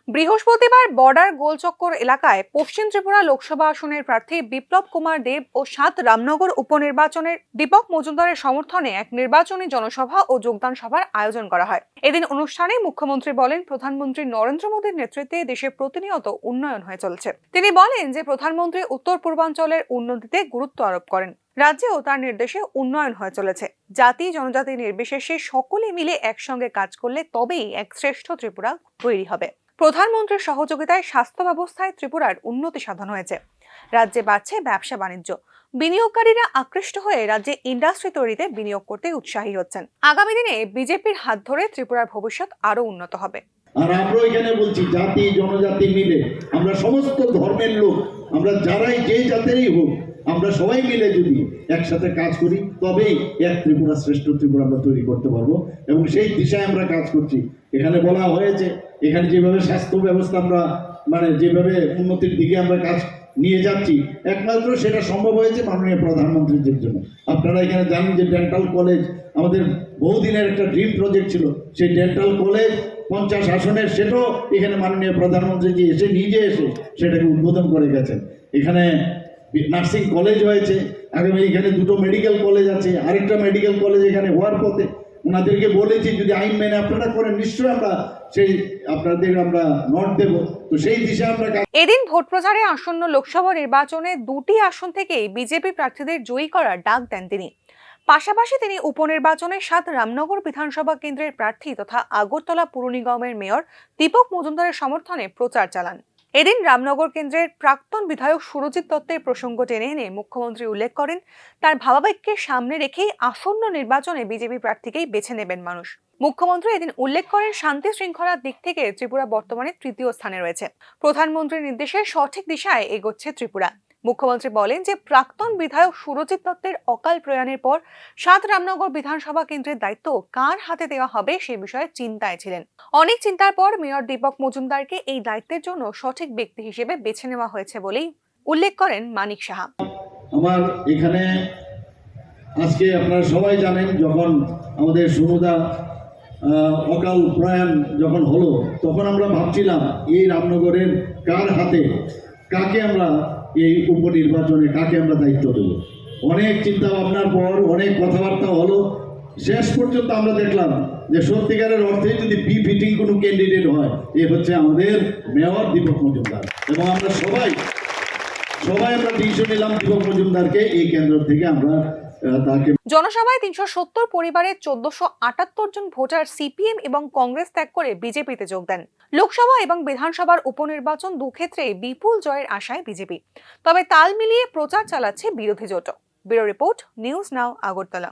বৃহস্পতিবার বর্ডার গোলচক্কর এলাকায় পশ্চিম ত্রিপুরা লোকসভা আসনের প্রার্থী বিপ্লব কুমার দেব ও ৭ রামনগর উপনির্বাচনের দীপক মজুমদারের সমর্থনে এক নির্বাচনী জনসভা ও যোগদান সভার আয়োজন করা হয়। এদিন অনুষ্ঠানে মুখ্যমন্ত্রী বলেন, প্রধানমন্ত্রী নরেন্দ্র মোদীর নেতৃত্বে দেশে প্রতিনিয়ত উন্নয়ন হয়ে চলছে। তিনি বলেন যে প্রধানমন্ত্রী উত্তর পূর্বাঞ্চলের উন্নতিতে গুরুত্ব আরোপ করেন। রাজ্যেও তার নির্দেশে উন্নয়ন হয়ে চলেছে। জাতি জনজাতি নির্বিশেষে সকলে মিলে একসঙ্গে কাজ করলে তবেই এক শ্রেষ্ঠ ত্রিপুরা তৈরি হবে। প্রধানমন্ত্রীর সহযোগিতায় স্বাস্থ্য ব্যবস্থায় ত্রিপুরার উন্নতি সাধন হয়েছে। রাজ্যে বাড়ছে ব্যবসা বাণিজ্য। বিনিয়োগকারীরা আকৃষ্ট হয়ে রাজ্যে ইন্ডাস্ট্রি তৈরিতে বিনিয়োগ করতে উৎসাহী হচ্ছেন। আগামী দিনে বিজেপির হাত ধরে ত্রিপুরার ভবিষ্যৎ আরো উন্নত হবে। আর আমরা এখানে বলছি, জাতি জনজাতি মিলে আমরা সমস্ত ধর্মের লোক, আমরা যারাই যে জাতেরই হোক, আমরা সবাই মিলে যদি একসাথে কাজ করি তবেই এক ত্রিপুরা শ্রেষ্ঠ ত্রিপুরা আমরা তৈরি করতে পারবো, এবং সেই দিশায় আমরা কাজ করছি। এখানে বলা হয়েছে, এখানে যেভাবে স্বাস্থ্য ব্যবস্থা আমরা যেভাবে উন্নতির দিকে আমরা কাজ নিয়ে যাচ্ছি, একমাত্র সেটা সম্ভব হয়েছে মাননীয় প্রধানমন্ত্রীর জন্য। আপনারা এখানে জানেন যে ডেন্টাল কলেজ আমাদের বহুদিনের একটা ড্রিম প্রজেক্ট ছিল। সেই ডেন্টাল কলেজ 50 আসনের, সেটাও এখানে মাননীয় প্রধানমন্ত্রী এসে নিজে এসে সেটাকে উদ্বোধন করে গেছেন। এখানে নার্সিং কলেজ হয়েছে, আগামী এখানে 2টো মেডিকেল কলেজ আছে, আরেকটা মেডিকেল কলেজ এখানে হওয়ার পথে। ওনাদেরকে বলেছি যদি আইন মেনে আপনারা করেন নিশ্চয়ই আমরা সেই আপনাদের আমরা নোট দেব। তো সেই দিশায় আমরা। এদিন ভোট প্রচারে আসন্ন লোকসভা নির্বাচনে 2টি আসন থেকেই বিজেপি প্রার্থীদের জয়ী করার ডাক দেন তিনি। পাশাপাশি তিনি উপনির্বাচনে ৭ রামনগর বিধানসভা কেন্দ্রের প্রার্থী তথা আগরতলা পুর নিগমের মেয়র দীপক মজুমদারের সমর্থনে প্রচার চালান। এদিন রামনগর কেন্দ্রের প্রাক্তন বিধায়ক সুরজিৎ দত্তের প্রসঙ্গ টেনে এনে মুখ্যমন্ত্রী উল্লেখ করেন, তার ভাবাবেগকে সামনে রেখেই আসন্ন নির্বাচনে বিজেপি প্রার্থীকেই বেছে নেবেন মানুষ। মুখ্যমন্ত্রী এদিন উল্লেখ করেন, শান্তি শৃঙ্খলার দিক থেকে ত্রিপুরা বর্তমানে ৩য় স্থানে রয়েছে। প্রধানমন্ত্রীর নির্দেশে সঠিক দিশায় এগোচ্ছে ত্রিপুরা। মুখ্যমন্ত্রী বলেন যে প্রাক্তন বিধায়ক সুরজিৎ দত্তের অকাল প্রয়াণের পর ৭ রামনগর বিধানসভা কেন্দ্রের দায়িত্ব কার হাতে দেওয়া হবে সে বিষয়ে চিন্তায় ছিলেন। অনেক চিন্তার পর মেয়র দীপক মজুমদারকে এই দায়িত্বের জন্য সঠিক ব্যক্তি হিসেবে বেছে নেওয়া হয়েছে বলেই উল্লেখ করেন মানিক সাহা। আমার এখানে আজকে আপনারা সবাই জানেন, যখন আমাদের সুনুদা অকাল প্রয়াণ যখন হলো, তখন আমরা ভাবছিলাম এই রামনগরের কার হাতে, কাকে আমরা এই উপনির্বাচনে কাকে আমরা দায়িত্ব দেব। অনেক চিন্তা ভাবনার পর অনেক কথাবার্তা হলো, শেষ পর্যন্ত আমরা দেখলাম যে সত্যিকারের অর্থে যদি ফিটিং কোনো ক্যান্ডিডেট হয়, এ হচ্ছে আমাদের মেয়র দীপক মজুমদার। এবং আমরা সবাই আমরা ডিসিশন নিলাম দীপক মজুমদারকে এই কেন্দ্র থেকে আমরা তাকে। জনসভায় ৩৭০ পরিবারের ১৪৭৮ জন ভোটার সিপিএম এবং কংগ্রেস ত্যাগ করে বিজেপিতে যোগ দেন। লোকসভা এবং বিধানসভার উপনির্বাচন দুক্ষেত্রেই বিপুল জয়ের আশায় বিজেপি। তবে তাল মিলিয়ে প্রচার চালাচ্ছে বিরোধী জোট। Bureau report, news now, Agartala.